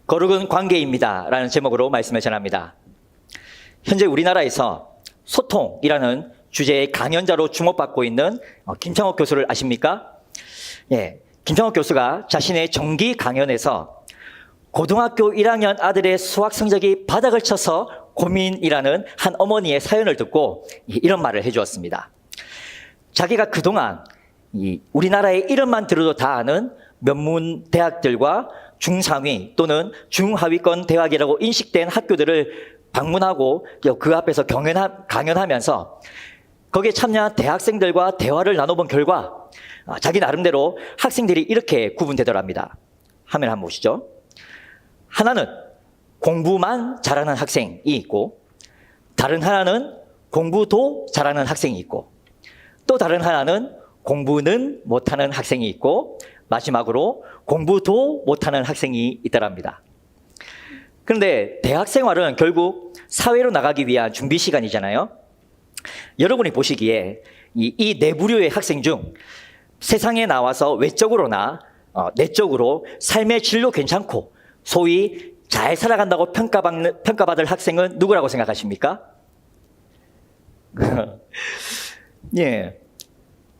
거룩은 관계입니다 라는 제목으로 말씀을 전합니다. 현재 우리나라에서 소통이라는 주제의 강연자로 주목받고 있는 김창옥 교수를 아십니까? 예, 김창옥 교수가 자신의 정기 강연에서 고등학교 1학년 아들의 수학 성적이 바닥을 쳐서 고민이라는 한 어머니의 사연을 듣고 이런 말을 해주었습니다. 자기가 그동안 우리나라의 이름만 들어도 다 아는 명문 대학들과 중상위 또는 중하위권 대학이라고 인식된 학교들을 방문하고 그 앞에서 강연하면서 거기에 참여한 대학생들과 대화를 나눠본 결과 자기 나름대로 학생들이 이렇게 구분되더랍니다. 화면 한번 보시죠. 하나는 공부만 잘하는 학생이 있고, 다른 하나는 공부도 잘하는 학생이 있고, 또 다른 하나는 공부는 못하는 학생이 있고, 마지막으로 공부도 못하는 학생이 있더랍니다. 그런데 대학 생활은 결국 사회로 나가기 위한 준비 시간이잖아요. 여러분이 보시기에 이 네 부류의 학생 중 세상에 나와서 외적으로나 내적으로 삶의 질도 괜찮고 소위 잘 살아간다고 평가받을 학생은 누구라고 생각하십니까? 예,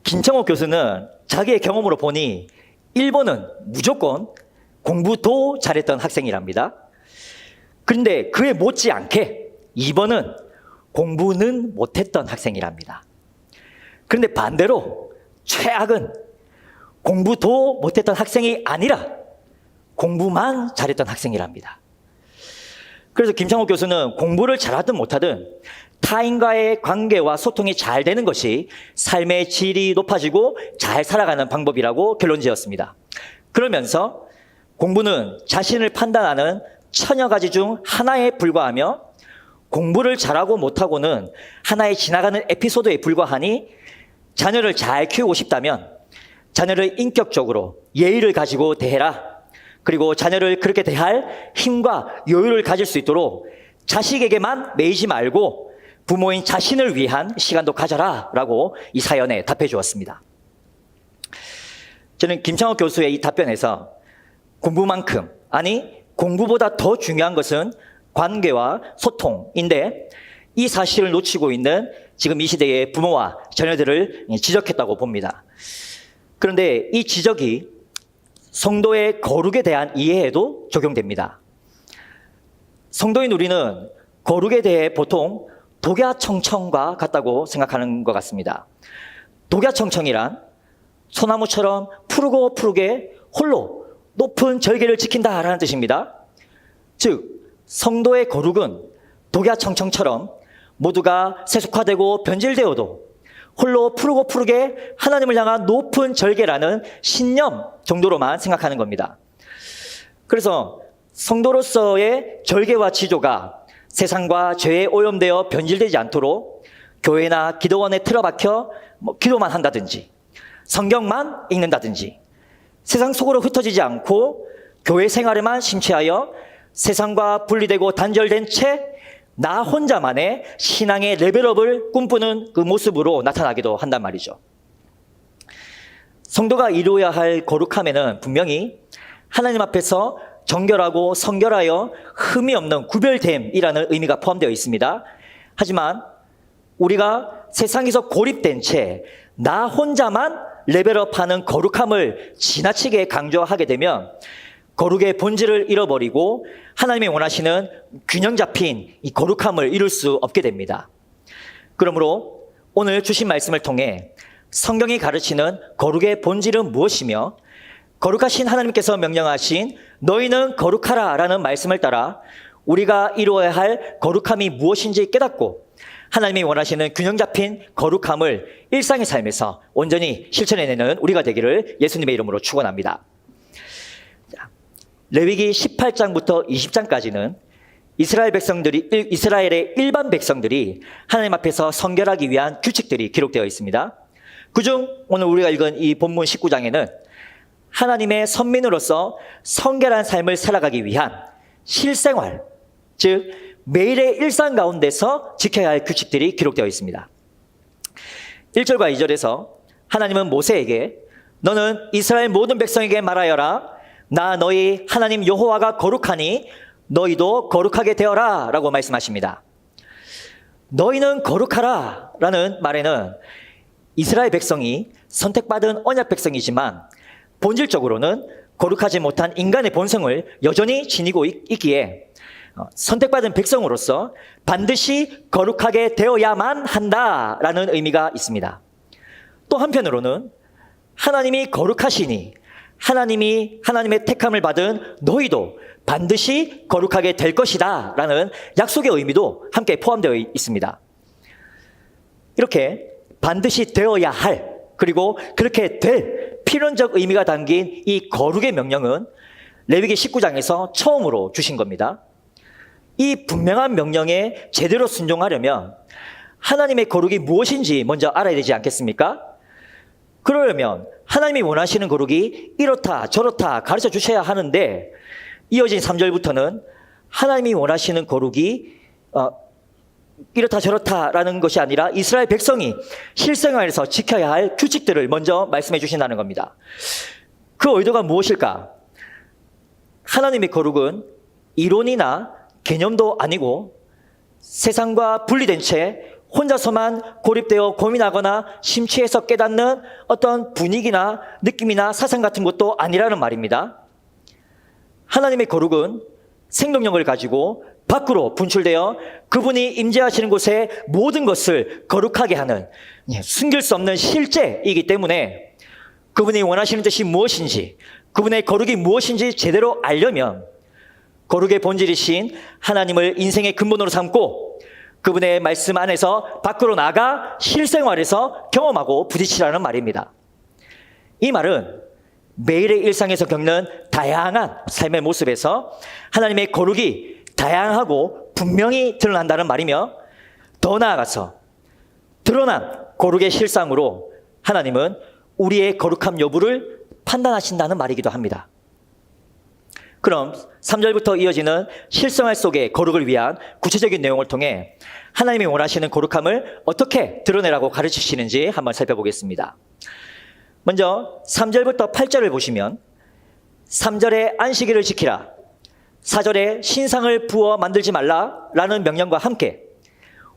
김창옥 교수는 자기의 경험으로 보니 1번은 무조건 공부도 잘했던 학생이랍니다. 그런데 그에 못지않게 2번은 공부는 못했던 학생이랍니다. 그런데 반대로 최악은 공부도 못했던 학생이 아니라 공부만 잘했던 학생이랍니다. 그래서 김창옥 교수는 공부를 잘하든 못하든 타인과의 관계와 소통이 잘 되는 것이 삶의 질이 높아지고 잘 살아가는 방법이라고 결론 지었습니다. 그러면서 공부는 자신을 판단하는 천여 가지 중 하나에 불과하며 공부를 잘하고 못하고는 하나의 지나가는 에피소드에 불과하니 자녀를 잘 키우고 싶다면 자녀를 인격적으로 예의를 가지고 대해라. 그리고 자녀를 그렇게 대할 힘과 여유를 가질 수 있도록 자식에게만 매이지 말고 부모인 자신을 위한 시간도 가져라 라고 이 사연에 답해 주었습니다. 저는 김창옥 교수의 이 답변에서 공부만큼, 아니 공부보다 더 중요한 것은 관계와 소통인데 이 사실을 놓치고 있는 지금 이 시대의 부모와 자녀들을 지적했다고 봅니다. 그런데 이 지적이 성도의 거룩에 대한 이해에도 적용됩니다. 성도인 우리는 거룩에 대해 보통 독야청청과 같다고 생각하는 것 같습니다. 독야청청이란 소나무처럼 푸르고 푸르게 홀로 높은 절개를 지킨다라는 뜻입니다. 즉 성도의 거룩은 독야청청처럼 모두가 세속화되고 변질되어도 홀로 푸르고 푸르게 하나님을 향한 높은 절개라는 신념 정도로만 생각하는 겁니다. 그래서 성도로서의 절개와 지조가 세상과 죄에 오염되어 변질되지 않도록 교회나 기도원에 틀어박혀 기도만 한다든지 성경만 읽는다든지 세상 속으로 흩어지지 않고 교회 생활에만 심취하여 세상과 분리되고 단절된 채 나 혼자만의 신앙의 레벨업을 꿈꾸는 그 모습으로 나타나기도 한단 말이죠. 성도가 이루어야 할 거룩함에는 분명히 하나님 앞에서 정결하고 성결하여 흠이 없는 구별됨이라는 의미가 포함되어 있습니다. 하지만 우리가 세상에서 고립된 채 나 혼자만 레벨업하는 거룩함을 지나치게 강조하게 되면 거룩의 본질을 잃어버리고 하나님이 원하시는 균형 잡힌 이 거룩함을 이룰 수 없게 됩니다. 그러므로 오늘 주신 말씀을 통해 성경이 가르치는 거룩의 본질은 무엇이며 거룩하신 하나님께서 명령하신 너희는 거룩하라 라는 말씀을 따라 우리가 이루어야 할 거룩함이 무엇인지 깨닫고 하나님이 원하시는 균형 잡힌 거룩함을 일상의 삶에서 온전히 실천해내는 우리가 되기를 예수님의 이름으로 축원합니다. 레위기 18장부터 20장까지는 이스라엘의 일반 백성들이 하나님 앞에서 성결하기 위한 규칙들이 기록되어 있습니다. 그중 오늘 우리가 읽은 이 본문 19장에는 하나님의 선민으로서 성결한 삶을 살아가기 위한 실생활, 즉 매일의 일상 가운데서 지켜야 할 규칙들이 기록되어 있습니다. 1절과 2절에서 하나님은 모세에게 너는 이스라엘 모든 백성에게 말하여라. 나 너희 하나님 여호와가 거룩하니 너희도 거룩하게 되어라 라고 말씀하십니다. 너희는 거룩하라 라는 말에는 이스라엘 백성이 선택받은 언약 백성이지만 본질적으로는 거룩하지 못한 인간의 본성을 여전히 지니고 있기에 선택받은 백성으로서 반드시 거룩하게 되어야만 한다라는 의미가 있습니다. 또 한편으로는 하나님이 거룩하시니 하나님의 택함을 받은 너희도 반드시 거룩하게 될 것이다 라는 약속의 의미도 함께 포함되어 있습니다. 이렇게 반드시 되어야 할, 그리고 그렇게 될 필연적 의미가 담긴 이 거룩의 명령은 레위기 19장에서 처음으로 주신 겁니다. 이 분명한 명령에 제대로 순종하려면 하나님의 거룩이 무엇인지 먼저 알아야 되지 않겠습니까? 그러려면 하나님이 원하시는 거룩이 이렇다 저렇다 가르쳐 주셔야 하는데, 이어진 3절부터는 하나님이 원하시는 거룩이 이렇다 저렇다라는 것이 아니라 이스라엘 백성이 실생활에서 지켜야 할 규칙들을 먼저 말씀해 주신다는 겁니다. 그 의도가 무엇일까? 하나님의 거룩은 이론이나 개념도 아니고 세상과 분리된 채 혼자서만 고립되어 고민하거나 심취해서 깨닫는 어떤 분위기나 느낌이나 사상 같은 것도 아니라는 말입니다. 하나님의 거룩은 생명력을 가지고 밖으로 분출되어 그분이 임재하시는 곳에 모든 것을 거룩하게 하는, 숨길 수 없는 실제이기 때문에 그분이 원하시는 뜻이 무엇인지, 그분의 거룩이 무엇인지 제대로 알려면 거룩의 본질이신 하나님을 인생의 근본으로 삼고 그분의 말씀 안에서 밖으로 나가 실생활에서 경험하고 부딪히라는 말입니다. 이 말은 매일의 일상에서 겪는 다양한 삶의 모습에서 하나님의 거룩이 다양하고 분명히 드러난다는 말이며, 더 나아가서 드러난 거룩의 실상으로 하나님은 우리의 거룩함 여부를 판단하신다는 말이기도 합니다. 그럼 3절부터 이어지는 실생활 속의 거룩을 위한 구체적인 내용을 통해 하나님이 원하시는 거룩함을 어떻게 드러내라고 가르치시는지 한번 살펴보겠습니다. 먼저 3절부터 8절을 보시면 3절에 안식일을 지키라, 4절에 신상을 부어 만들지 말라라는 명령과 함께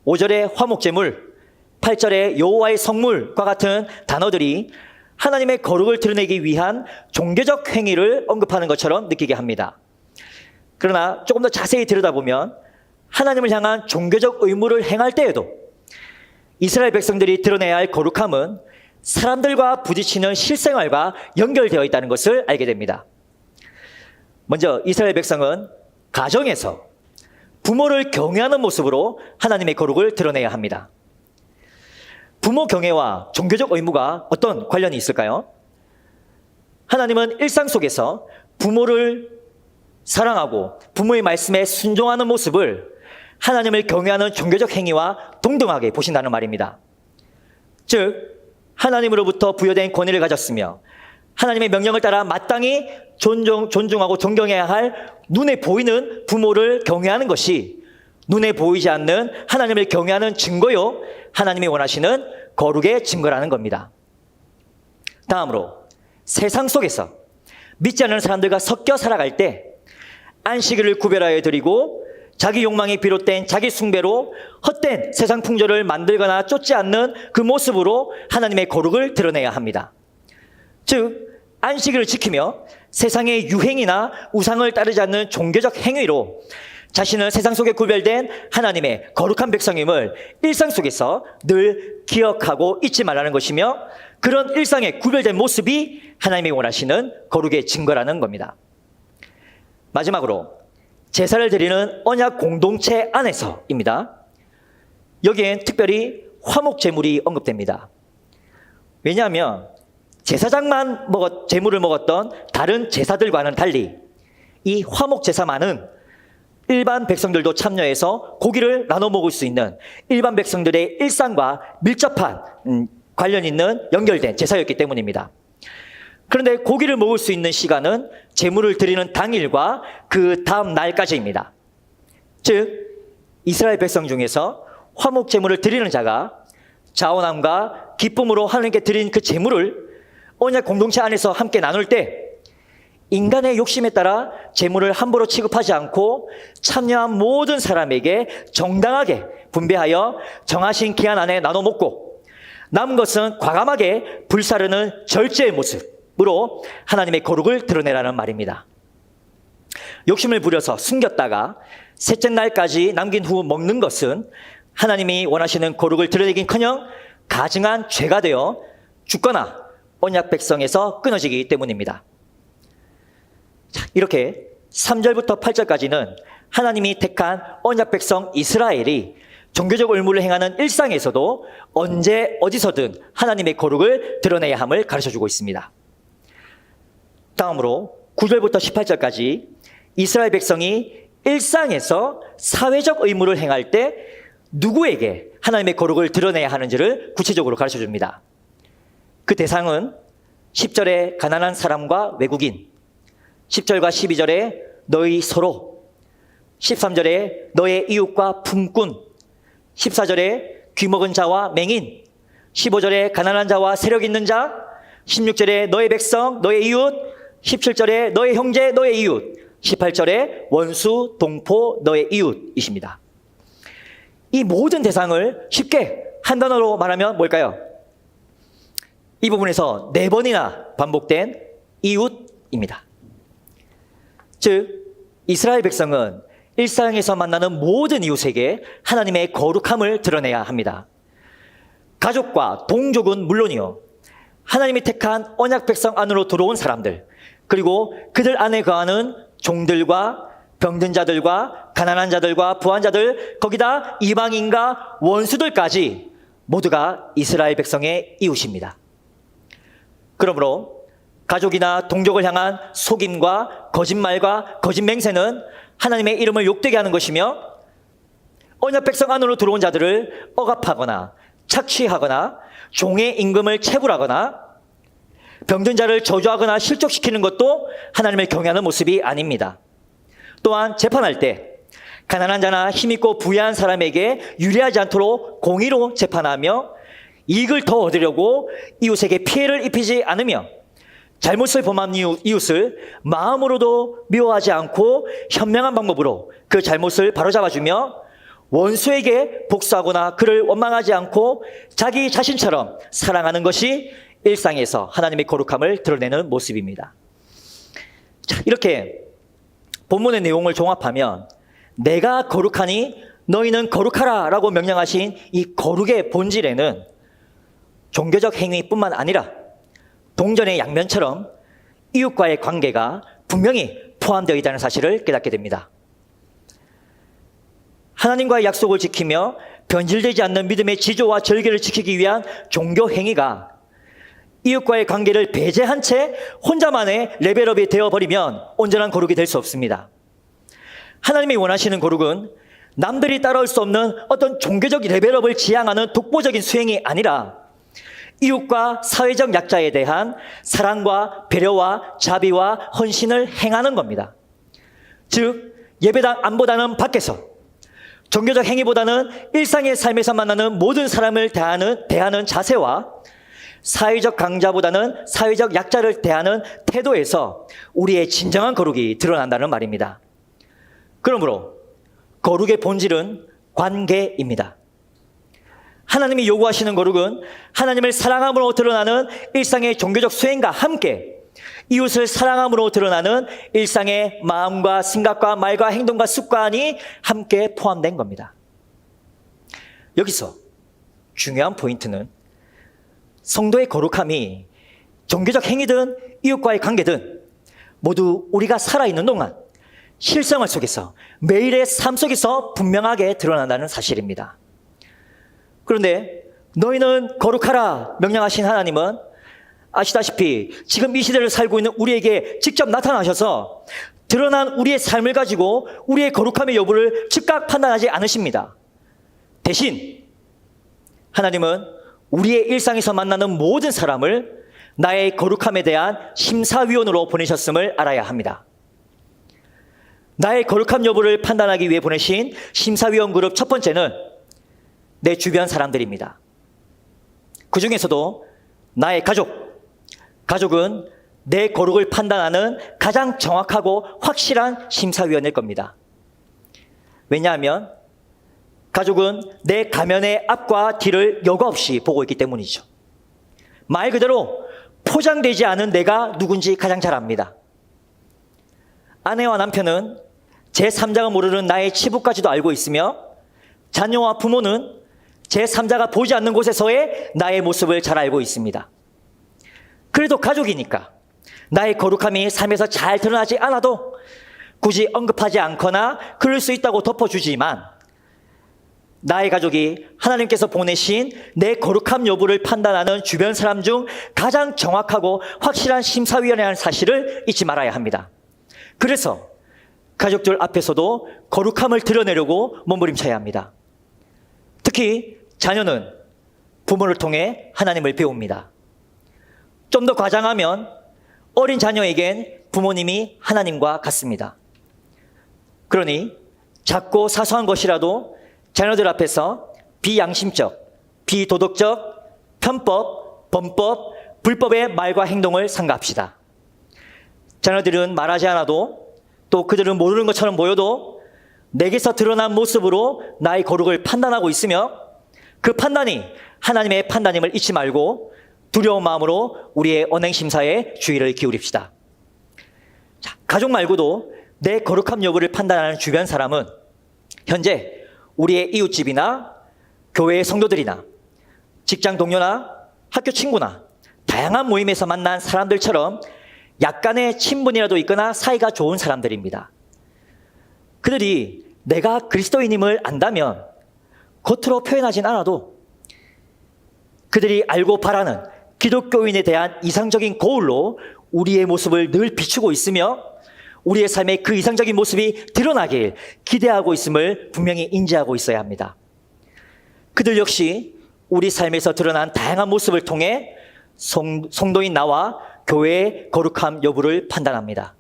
5절에 화목제물, 8절에 여호와의 성물과 같은 단어들이 하나님의 거룩을 드러내기 위한 종교적 행위를 언급하는 것처럼 느끼게 합니다. 그러나 조금 더 자세히 들여다보면 하나님을 향한 종교적 의무를 행할 때에도 이스라엘 백성들이 드러내야 할 거룩함은 사람들과 부딪히는 실생활과 연결되어 있다는 것을 알게 됩니다. 먼저 이스라엘 백성은 가정에서 부모를 경외하는 모습으로 하나님의 거룩을 드러내야 합니다. 부모 경외와 종교적 의무가 어떤 관련이 있을까요? 하나님은 일상 속에서 부모를 사랑하고 부모의 말씀에 순종하는 모습을 하나님을 경외하는 종교적 행위와 동등하게 보신다는 말입니다. 즉, 하나님으로부터 부여된 권위를 가졌으며 하나님의 명령을 따라 마땅히 존중하고 존경해야 할 눈에 보이는 부모를 경외하는 것이 눈에 보이지 않는 하나님을 경외하는 증거요, 하나님이 원하시는 거룩의 증거라는 겁니다. 다음으로 세상 속에서 믿지 않는 사람들과 섞여 살아갈 때 안식일을 구별하여 드리고 자기 욕망이 비롯된 자기 숭배로 헛된 세상 풍조를 만들거나 쫓지 않는 그 모습으로 하나님의 거룩을 드러내야 합니다. 즉, 안식일을 지키며 세상의 유행이나 우상을 따르지 않는 종교적 행위로 자신은 세상 속에 구별된 하나님의 거룩한 백성임을 일상 속에서 늘 기억하고 잊지 말라는 것이며, 그런 일상의 구별된 모습이 하나님이 원하시는 거룩의 증거라는 겁니다. 마지막으로 제사를 드리는 언약 공동체 안에서입니다. 여기엔 특별히 화목제물이 언급됩니다. 왜냐하면 제사장만 제물을 먹었던 다른 제사들과는 달리 이 화목제사만은 일반 백성들도 참여해서 고기를 나눠 먹을 수 있는 일반 백성들의 일상과 밀접한 관련 있는 연결된 제사였기 때문입니다. 그런데 고기를 먹을 수 있는 시간은 제물을 드리는 당일과 그 다음 날까지입니다. 즉, 이스라엘 백성 중에서 화목 제물을 드리는 자가 자원함과 기쁨으로 하나님께 드린 그 제물을 언약 공동체 안에서 함께 나눌 때 인간의 욕심에 따라 재물을 함부로 취급하지 않고 참여한 모든 사람에게 정당하게 분배하여 정하신 기한 안에 나눠 먹고 남은 것은 과감하게 불사르는 절제의 모습으로 하나님의 거룩을 드러내라는 말입니다. 욕심을 부려서 숨겼다가 셋째 날까지 남긴 후 먹는 것은 하나님이 원하시는 거룩을 드러내긴커녕 가증한 죄가 되어 죽거나 언약 백성에서 끊어지기 때문입니다. 이렇게 3절부터 8절까지는 하나님이 택한 언약 백성 이스라엘이 종교적 의무를 행하는 일상에서도 언제 어디서든 하나님의 거룩을 드러내야 함을 가르쳐주고 있습니다. 다음으로 9절부터 18절까지 이스라엘 백성이 일상에서 사회적 의무를 행할 때 누구에게 하나님의 거룩을 드러내야 하는지를 구체적으로 가르쳐줍니다. 그 대상은 10절에 가난한 사람과 외국인, 10절과 12절에 너희 서로, 13절에 너의 이웃과 품꾼, 14절에 귀먹은 자와 맹인, 15절에 가난한 자와 세력 있는 자, 16절에 너의 백성, 너의 이웃, 17절에 너의 형제, 너의 이웃, 18절에 원수, 동포, 너의 이웃이십니다. 이 모든 대상을 쉽게 한 단어로 말하면 뭘까요? 이 부분에서 4번이나 반복된 이웃입니다. 즉, 이스라엘 백성은 일상에서 만나는 모든 이웃에게 하나님의 거룩함을 드러내야 합니다. 가족과 동족은 물론이요, 하나님이 택한 언약 백성 안으로 들어온 사람들, 그리고 그들 안에 거하는 종들과 병든 자들과 가난한 자들과 부한 자들, 거기다 이방인과 원수들까지 모두가 이스라엘 백성의 이웃입니다. 그러므로 가족이나 동족을 향한 속임과 거짓말과 거짓맹세는 하나님의 이름을 욕되게 하는 것이며, 언약 백성 안으로 들어온 자들을 억압하거나 착취하거나 종의 임금을 체불하거나 병든 자를 저주하거나 실족시키는 것도 하나님을 경외하는 모습이 아닙니다. 또한 재판할 때 가난한 자나 힘있고 부유한 사람에게 유리하지 않도록 공의로 재판하며 이익을 더 얻으려고 이웃에게 피해를 입히지 않으며 잘못을 범한 이웃을 마음으로도 미워하지 않고 현명한 방법으로 그 잘못을 바로잡아주며 원수에게 복수하거나 그를 원망하지 않고 자기 자신처럼 사랑하는 것이 일상에서 하나님의 거룩함을 드러내는 모습입니다. 자, 이렇게 본문의 내용을 종합하면 내가 거룩하니 너희는 거룩하라 라고 명령하신 이 거룩의 본질에는 종교적 행위뿐만 아니라 동전의 양면처럼 이웃과의 관계가 분명히 포함되어 있다는 사실을 깨닫게 됩니다. 하나님과의 약속을 지키며 변질되지 않는 믿음의 지조와 절개를 지키기 위한 종교 행위가 이웃과의 관계를 배제한 채 혼자만의 레벨업이 되어버리면 온전한 거룩이 될 수 없습니다. 하나님이 원하시는 거룩은 남들이 따라올 수 없는 어떤 종교적 레벨업을 지향하는 독보적인 수행이 아니라 이웃과 사회적 약자에 대한 사랑과 배려와 자비와 헌신을 행하는 겁니다. 즉, 예배당 안보다는 밖에서, 종교적 행위보다는 일상의 삶에서 만나는 모든 사람을 대하는 자세와 사회적 강자보다는 사회적 약자를 대하는 태도에서 우리의 진정한 거룩이 드러난다는 말입니다. 그러므로 거룩의 본질은 관계입니다. 하나님이 요구하시는 거룩은 하나님을 사랑함으로 드러나는 일상의 종교적 수행과 함께 이웃을 사랑함으로 드러나는 일상의 마음과 생각과 말과 행동과 습관이 함께 포함된 겁니다. 여기서 중요한 포인트는 성도의 거룩함이 종교적 행위든 이웃과의 관계든 모두 우리가 살아있는 동안 실생활 속에서 매일의 삶 속에서 분명하게 드러난다는 사실입니다. 그런데 너희는 거룩하라 명령하신 하나님은 아시다시피 지금 이 시대를 살고 있는 우리에게 직접 나타나셔서 드러난 우리의 삶을 가지고 우리의 거룩함의 여부를 즉각 판단하지 않으십니다. 대신 하나님은 우리의 일상에서 만나는 모든 사람을 나의 거룩함에 대한 심사위원으로 보내셨음을 알아야 합니다. 나의 거룩함 여부를 판단하기 위해 보내신 심사위원 그룹 첫 번째는 내 주변 사람들입니다. 그 중에서도 나의 가족은 내 거룩을 판단하는 가장 정확하고 확실한 심사위원일 겁니다. 왜냐하면 가족은 내 가면의 앞과 뒤를 여과 없이 보고 있기 때문이죠. 말 그대로 포장되지 않은 내가 누군지 가장 잘 압니다. 아내와 남편은 제3자가 모르는 나의 치부까지도 알고 있으며 자녀와 부모는 제3자가 보지 않는 곳에서의 나의 모습을 잘 알고 있습니다. 그래도 가족이니까 나의 거룩함이 삶에서 잘 드러나지 않아도 굳이 언급하지 않거나 그럴 수 있다고 덮어주지만 나의 가족이 하나님께서 보내신 내 거룩함 여부를 판단하는 주변 사람 중 가장 정확하고 확실한 심사위원이라는 사실을 잊지 말아야 합니다. 그래서 가족들 앞에서도 거룩함을 드러내려고 몸부림쳐야 합니다. 특히 자녀는 부모를 통해 하나님을 배웁니다. 좀 더 과장하면 어린 자녀에겐 부모님이 하나님과 같습니다. 그러니 작고 사소한 것이라도 자녀들 앞에서 비양심적, 비도덕적, 편법, 범법, 불법의 말과 행동을 삼가합시다. 자녀들은 말하지 않아도 또 그들은 모르는 것처럼 보여도 내게서 드러난 모습으로 나의 거룩을 판단하고 있으며 그 판단이 하나님의 판단임을 잊지 말고 두려운 마음으로 우리의 언행심사에 주의를 기울입시다. 자, 가족 말고도 내 거룩함 여부를 판단하는 주변 사람은 현재 우리의 이웃집이나 교회의 성도들이나 직장 동료나 학교 친구나 다양한 모임에서 만난 사람들처럼 약간의 친분이라도 있거나 사이가 좋은 사람들입니다. 그들이 내가 그리스도인임을 안다면 겉으로 표현하진 않아도 그들이 알고 바라는 기독교인에 대한 이상적인 거울로 우리의 모습을 늘 비추고 있으며 우리의 삶에 그 이상적인 모습이 드러나길 기대하고 있음을 분명히 인지하고 있어야 합니다. 그들 역시 우리 삶에서 드러난 다양한 모습을 통해 성도인 나와 교회의 거룩함 여부를 판단합니다.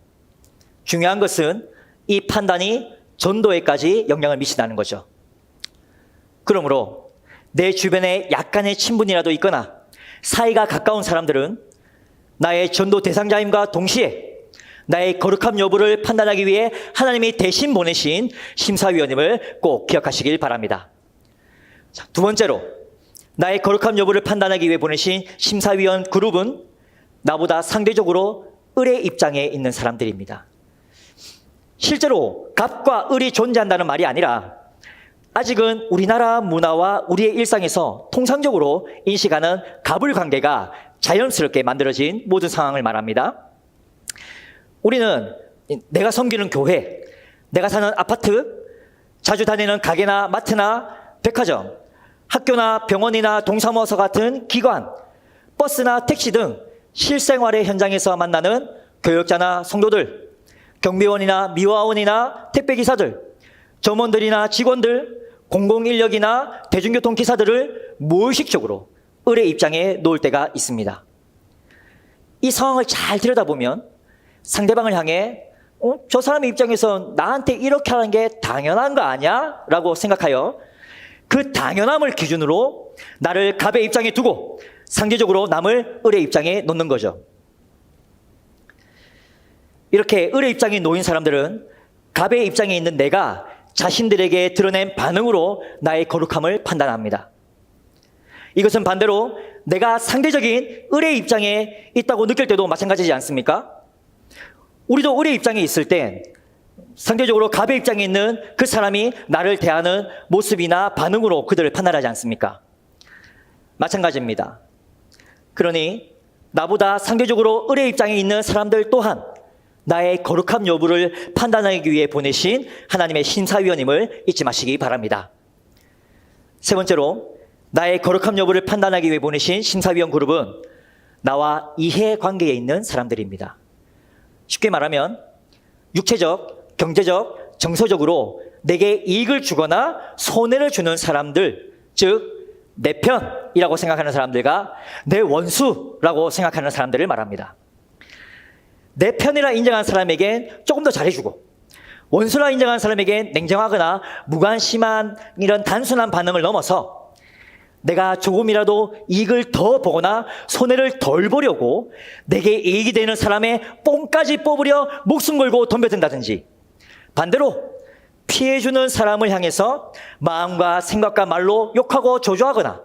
중요한 것은 이 판단이 전도에까지 영향을 미친다는 거죠. 그러므로 내 주변에 약간의 친분이라도 있거나 사이가 가까운 사람들은 나의 전도 대상자임과 동시에 나의 거룩함 여부를 판단하기 위해 하나님이 대신 보내신 심사위원임을 꼭 기억하시길 바랍니다. 자, 두 번째로 나의 거룩함 여부를 판단하기 위해 보내신 심사위원 그룹은 나보다 상대적으로 을의 입장에 있는 사람들입니다. 실제로 갑과 을이 존재한다는 말이 아니라 아직은 우리나라 문화와 우리의 일상에서 통상적으로 인식하는 갑을 관계가 자연스럽게 만들어진 모든 상황을 말합니다. 우리는 내가 섬기는 교회, 내가 사는 아파트, 자주 다니는 가게나 마트나 백화점, 학교나 병원이나 동사무소 같은 기관, 버스나 택시 등 실생활의 현장에서 만나는 교역자나 성도들, 경비원이나 미화원이나 택배기사들, 점원들이나 직원들, 공공인력이나 대중교통 기사들을 무의식적으로 을의 입장에 놓을 때가 있습니다. 이 상황을 잘 들여다보면 상대방을 향해 저 사람의 입장에서 나한테 이렇게 하는 게 당연한 거 아니야? 라고 생각하여 그 당연함을 기준으로 나를 갑의 입장에 두고 상대적으로 남을 을의 입장에 놓는 거죠. 이렇게 을의 입장에 놓인 사람들은 갑의 입장에 있는 내가 자신들에게 드러낸 반응으로 나의 거룩함을 판단합니다. 이것은 반대로 내가 상대적인 을의 입장에 있다고 느낄 때도 마찬가지지 않습니까? 우리도 을의 입장에 있을 땐 상대적으로 갑의 입장에 있는 그 사람이 나를 대하는 모습이나 반응으로 그들을 판단하지 않습니까? 마찬가지입니다. 그러니 나보다 상대적으로 을의 입장에 있는 사람들 또한 나의 거룩함 여부를 판단하기 위해 보내신 하나님의 심사위원임을 잊지 마시기 바랍니다. 세 번째로 나의 거룩함 여부를 판단하기 위해 보내신 심사위원 그룹은 나와 이해관계에 있는 사람들입니다. 쉽게 말하면 육체적, 경제적, 정서적으로 내게 이익을 주거나 손해를 주는 사람들, 즉 내 편이라고 생각하는 사람들과 내 원수라고 생각하는 사람들을 말합니다. 내 편이라 인정한 사람에겐 조금 더 잘해주고 원수라 인정한 사람에겐 냉정하거나 무관심한 이런 단순한 반응을 넘어서 내가 조금이라도 이익을 더 보거나 손해를 덜 보려고 내게 이익이 되는 사람의 뽕까지 뽑으려 목숨 걸고 덤벼든다든지, 반대로 피해주는 사람을 향해서 마음과 생각과 말로 욕하고 조조하거나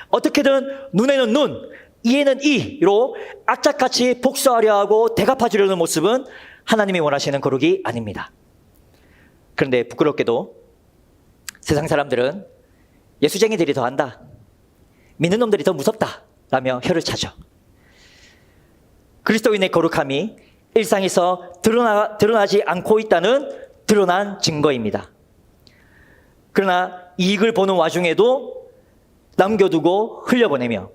어떻게든 눈에는 눈, 이에는 이로 악착같이 복수하려 하고 대갚아주려는 모습은 하나님이 원하시는 거룩이 아닙니다. 그런데 부끄럽게도 세상 사람들은 예수쟁이들이 더한다, 믿는 놈들이 더 무섭다 라며 혀를 차죠. 그리스도인의 거룩함이 일상에서 드러나지 않고 있다는 드러난 증거입니다. 그러나 이익을 보는 와중에도 남겨두고 흘려보내며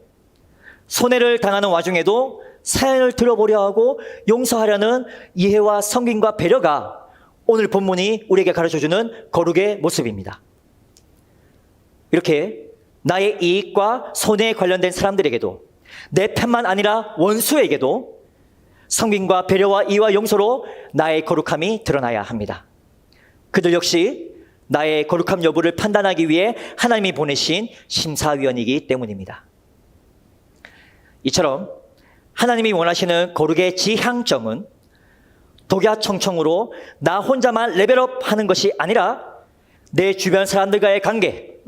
손해를 당하는 와중에도 사연을 들어보려 하고 용서하려는 이해와 섬김과 배려가 오늘 본문이 우리에게 가르쳐주는 거룩의 모습입니다. 이렇게 나의 이익과 손해에 관련된 사람들에게도, 내 편만 아니라 원수에게도 섬김과 배려와 이해와 용서로 나의 거룩함이 드러나야 합니다. 그들 역시 나의 거룩함 여부를 판단하기 위해 하나님이 보내신 심사위원이기 때문입니다. 이처럼 하나님이 원하시는 거룩의 지향점은 독야청청으로 나 혼자만 레벨업하는 것이 아니라 내 주변 사람들과의 관계,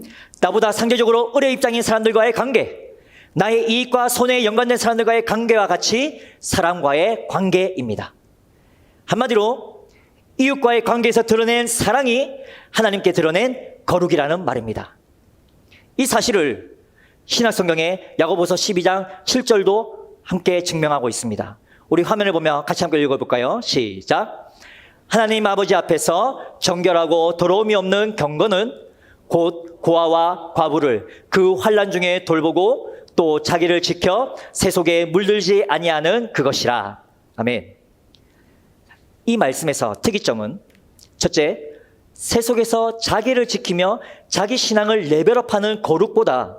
나보다 상대적으로 의뢰 입장인 사람들과의 관계, 나의 이익과 손해에 연관된 사람들과의 관계와 같이 사람과의 관계입니다. 한마디로 이웃과의 관계에서 드러낸 사랑이 하나님께 드러낸 거룩이라는 말입니다. 이 사실을 신약성경의 야고보서 12장 7절도 함께 증명하고 있습니다. 우리 화면을 보며 같이 함께 읽어볼까요? 시작. 하나님 아버지 앞에서 정결하고 더러움이 없는 경건은 곧 고아와 과부를 그 환난 중에 돌보고 또 자기를 지켜 새 속에 물들지 아니하는 그것이라. 아멘. 이 말씀에서 특이점은 첫째, 새 속에서 자기를 지키며 자기 신앙을 레벨업하는 거룩보다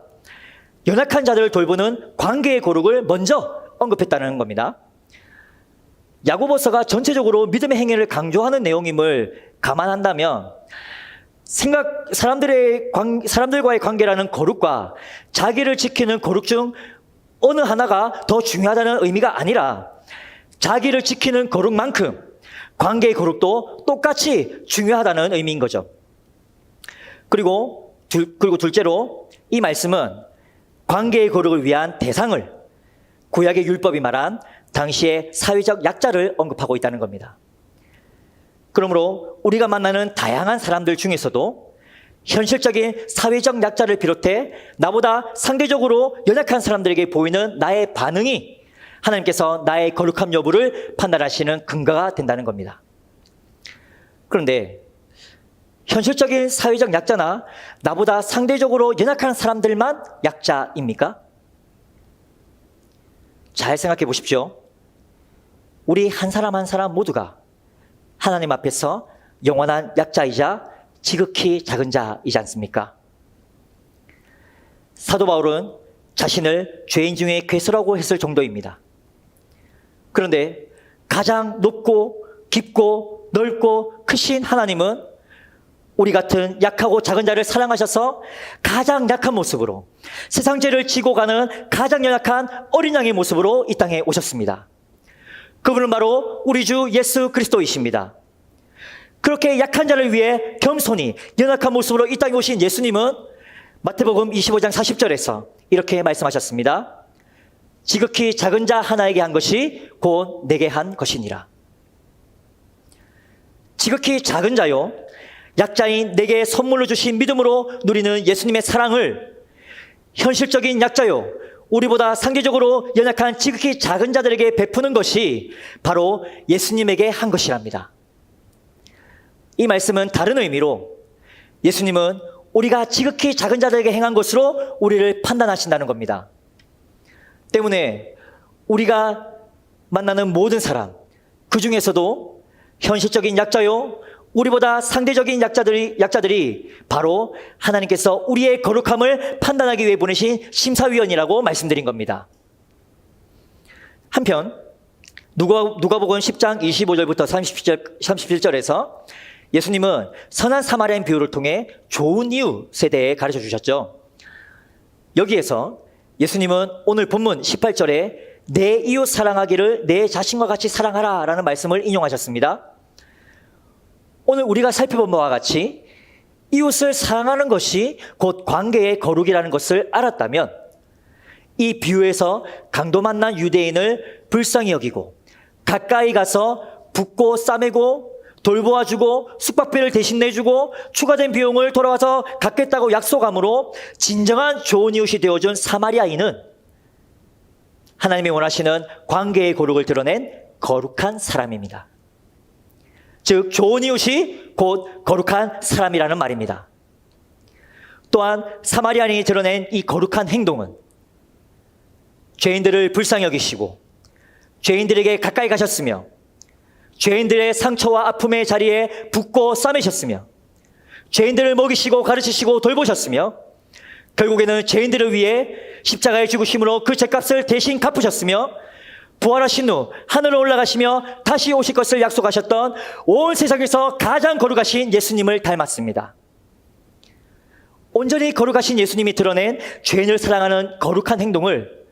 연약한 자들을 돌보는 관계의 거룩을 먼저 언급했다는 겁니다. 야고보서가 전체적으로 믿음의 행위를 강조하는 내용임을 감안한다면 사람들과의 관계라는 거룩과 자기를 지키는 거룩 중 어느 하나가 더 중요하다는 의미가 아니라 자기를 지키는 거룩만큼 관계의 거룩도 똑같이 중요하다는 의미인 거죠. 그리고 둘째로 이 말씀은 관계의 거룩을 위한 대상을 구약의 율법이 말한 당시의 사회적 약자를 언급하고 있다는 겁니다. 그러므로 우리가 만나는 다양한 사람들 중에서도 현실적인 사회적 약자를 비롯해 나보다 상대적으로 연약한 사람들에게 보이는 나의 반응이 하나님께서 나의 거룩함 여부를 판단하시는 근거가 된다는 겁니다. 그런데 현실적인 사회적 약자나 나보다 상대적으로 연약한 사람들만 약자입니까? 잘 생각해 보십시오. 우리 한 사람 한 사람 모두가 하나님 앞에서 영원한 약자이자 지극히 작은 자이지 않습니까? 사도 바울은 자신을 죄인 중에 괴수라고 했을 정도입니다. 그런데 가장 높고 깊고 넓고 크신 하나님은 우리 같은 약하고 작은 자를 사랑하셔서 가장 약한 모습으로 세상 죄를 지고 가는 가장 연약한 어린 양의 모습으로 이 땅에 오셨습니다. 그분은 바로 우리 주 예수 그리스도이십니다. 그렇게 약한 자를 위해 겸손히 연약한 모습으로 이 땅에 오신 예수님은 마태복음 25장 40절에서 이렇게 말씀하셨습니다. 지극히 작은 자 하나에게 한 것이 곧 내게 한 것이니라. 지극히 작은 자요, 약자인 내게 선물로 주신 믿음으로 누리는 예수님의 사랑을 현실적인 약자요, 우리보다 상대적으로 연약한 지극히 작은 자들에게 베푸는 것이 바로 예수님에게 한 것이랍니다. 이 말씀은 다른 의미로 예수님은 우리가 지극히 작은 자들에게 행한 것으로 우리를 판단하신다는 겁니다. 때문에 우리가 만나는 모든 사람, 그 중에서도 현실적인 약자요, 우리보다 상대적인 약자들이 바로 하나님께서 우리의 거룩함을 판단하기 위해 보내신 심사위원이라고 말씀드린 겁니다. 한편 누가복음 10장 25절부터 37절에서 예수님은 선한 사마리아인 비유를 통해 좋은 이웃에 대해 가르쳐 주셨죠. 여기에서 예수님은 오늘 본문 18절에 내 이웃 사랑하기를 내 자신과 같이 사랑하라 라는 말씀을 인용하셨습니다. 오늘 우리가 살펴본 바와 같이 이웃을 사랑하는 것이 곧 관계의 거룩이라는 것을 알았다면 이 비유에서 강도 만난 유대인을 불쌍히 여기고 가까이 가서 붓고 싸매고 돌보아주고 숙박비를 대신 내주고 추가된 비용을 돌아와서 갚겠다고 약속함으로 진정한 좋은 이웃이 되어준 사마리아인은 하나님이 원하시는 관계의 거룩을 드러낸 거룩한 사람입니다. 즉 좋은 이웃이 곧 거룩한 사람이라는 말입니다. 또한 사마리아인이 드러낸 이 거룩한 행동은 죄인들을 불쌍히 여기시고 죄인들에게 가까이 가셨으며 죄인들의 상처와 아픔의 자리에 붓고 싸매셨으며 죄인들을 먹이시고 가르치시고 돌보셨으며 결국에는 죄인들을 위해 십자가에 죽으심으로 그 죄값을 대신 갚으셨으며 부활하신 후 하늘로 올라가시며 다시 오실 것을 약속하셨던 온 세상에서 가장 거룩하신 예수님을 닮았습니다. 온전히 거룩하신 예수님이 드러낸 죄인을 사랑하는 거룩한 행동을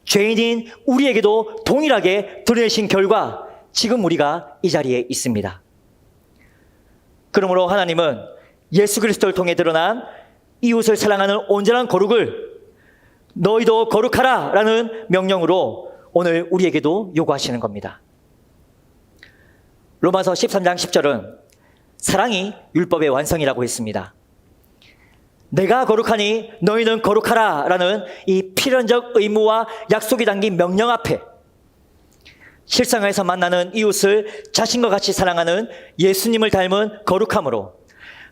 죄인인 우리에게도 동일하게 드러내신 결과 지금 우리가 이 자리에 있습니다. 그러므로 하나님은 예수 그리스도를 통해 드러난 이웃을 사랑하는 온전한 거룩을 너희도 거룩하라 라는 명령으로 오늘 우리에게도 요구하시는 겁니다. 로마서 13장 10절은 사랑이 율법의 완성이라고 했습니다. 내가 거룩하니 너희는 거룩하라 라는 이 필연적 의무와 약속이 담긴 명령 앞에 실생활에서 만나는 이웃을 자신과 같이 사랑하는 예수님을 닮은 거룩함으로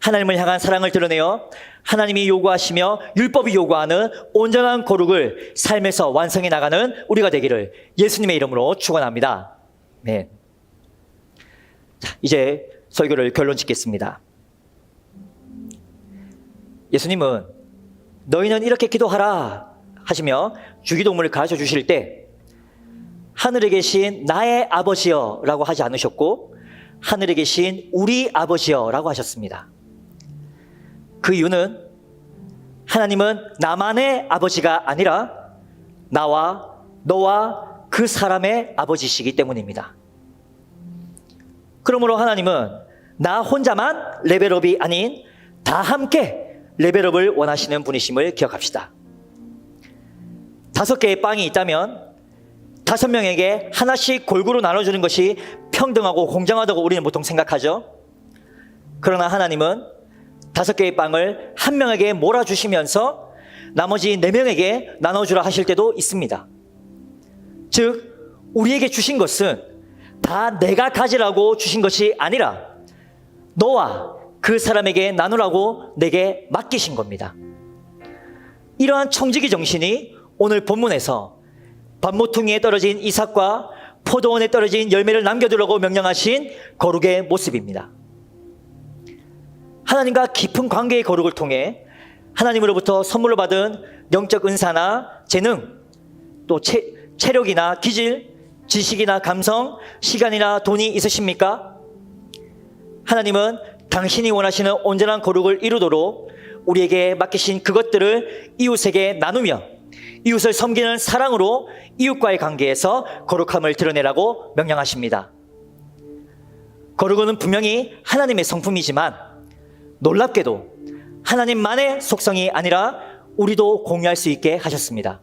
하나님을 향한 사랑을 드러내어 하나님이 요구하시며 율법이 요구하는 온전한 거룩을 삶에서 완성해 나가는 우리가 되기를 예수님의 이름으로 축원합니다. 네. 자, 이제 설교를 결론 짓겠습니다. 예수님은 너희는 이렇게 기도하라 하시며 주기도문을 가르쳐 주실 때 하늘에 계신 나의 아버지여 라고 하지 않으셨고 하늘에 계신 우리 아버지여 라고 하셨습니다. 그 이유는 하나님은 나만의 아버지가 아니라 나와 너와 그 사람의 아버지시기 때문입니다. 그러므로 하나님은 나 혼자만 레벨업이 아닌 다 함께 레벨업을 원하시는 분이심을 기억합시다. 5개의 빵이 있다면 5명에게 하나씩 골고루 나눠주는 것이 평등하고 공정하다고 우리는 보통 생각하죠. 그러나 하나님은 5개의 빵을 한 명에게 몰아주시면서 나머지 4명에게 나눠주라 하실 때도 있습니다. 즉 우리에게 주신 것은 다 내가 가지라고 주신 것이 아니라 너와 그 사람에게 나누라고 내게 맡기신 겁니다. 이러한 청지기 정신이 오늘 본문에서 반모퉁이에 떨어진 이삭과 포도원에 떨어진 열매를 남겨두라고 명령하신 거룩의 모습입니다. 하나님과 깊은 관계의 거룩을 통해 하나님으로부터 선물로 받은 영적 은사나 재능, 또 체력이나 기질, 지식이나 감성, 시간이나 돈이 있으십니까? 하나님은 당신이 원하시는 온전한 거룩을 이루도록 우리에게 맡기신 그것들을 이웃에게 나누며 이웃을 섬기는 사랑으로 이웃과의 관계에서 거룩함을 드러내라고 명령하십니다. 거룩은 분명히 하나님의 성품이지만 놀랍게도 하나님만의 속성이 아니라 우리도 공유할 수 있게 하셨습니다.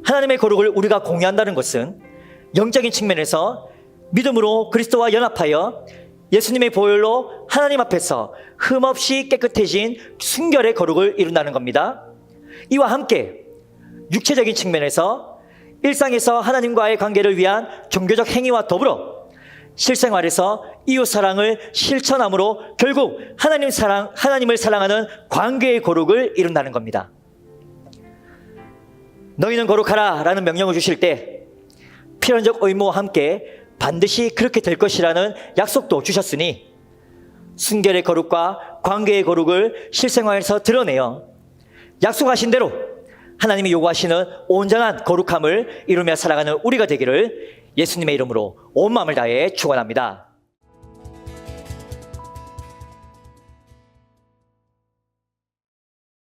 하나님의 거룩을 우리가 공유한다는 것은 영적인 측면에서 믿음으로 그리스도와 연합하여 예수님의 보혈로 하나님 앞에서 흠없이 깨끗해진 순결의 거룩을 이룬다는 겁니다. 이와 함께 육체적인 측면에서 일상에서 하나님과의 관계를 위한 종교적 행위와 더불어 실생활에서 이웃 사랑을 실천함으로 결국 하나님을 사랑하는 관계의 거룩을 이룬다는 겁니다. 너희는 거룩하라 라는 명령을 주실 때 필연적 의무와 함께 반드시 그렇게 될 것이라는 약속도 주셨으니 순결의 거룩과 관계의 거룩을 실생활에서 드러내어 약속하신 대로 하나님이 요구하시는 온전한 거룩함을 이루며 살아가는 우리가 되기를 예수님의 이름으로 온 마음을 다해 축원합니다.